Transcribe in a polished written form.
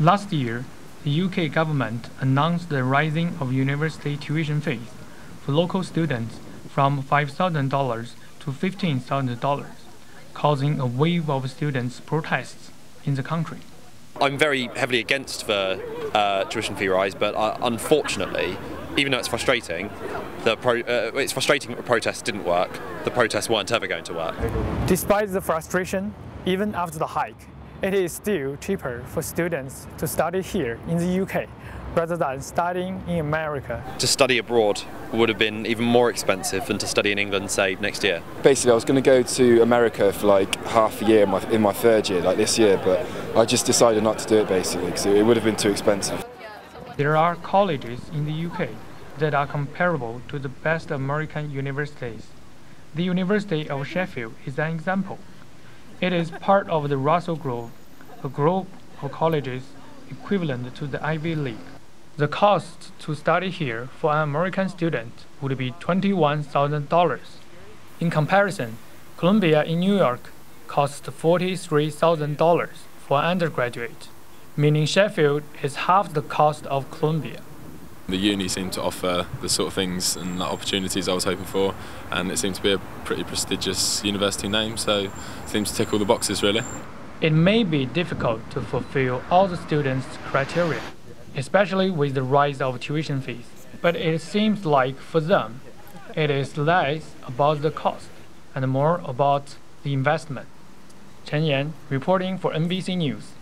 Last year, the UK government announced the rising of university tuition fees for local students from $5,000 to $15,000, causing a wave of students' protests in the country. I'm very heavily against the tuition fee rise, but unfortunately, even though it's frustrating, it's frustrating that the protests didn't work. The protests weren't ever going to work. Despite the frustration, even after the hike, it is still cheaper for students to study here in the UK rather than studying in America. To study abroad would have been even more expensive than to study in England, say, next year. Basically, I was going to go to America for like half a year in my third year, like this year, but I just decided not to do it basically because it would have been too expensive. There are colleges in the UK that are comparable to the best American universities. The University of Sheffield is an example. It is part of the Russell Group, a group of colleges equivalent to the Ivy League. The cost to study here for an American student would be $21,000. In comparison, Columbia in New York costs $43,000 for an undergraduate, meaning Sheffield is half the cost of Columbia. The uni seemed to offer the sort of things and opportunities I was hoping for, and it seemed to be a pretty prestigious university name, so it seems to tick all the boxes really. It may be difficult to fulfill all the students' criteria, especially with the rise of tuition fees, but it seems like for them, it is less about the cost and more about the investment. Chen Yan, reporting for NBC News.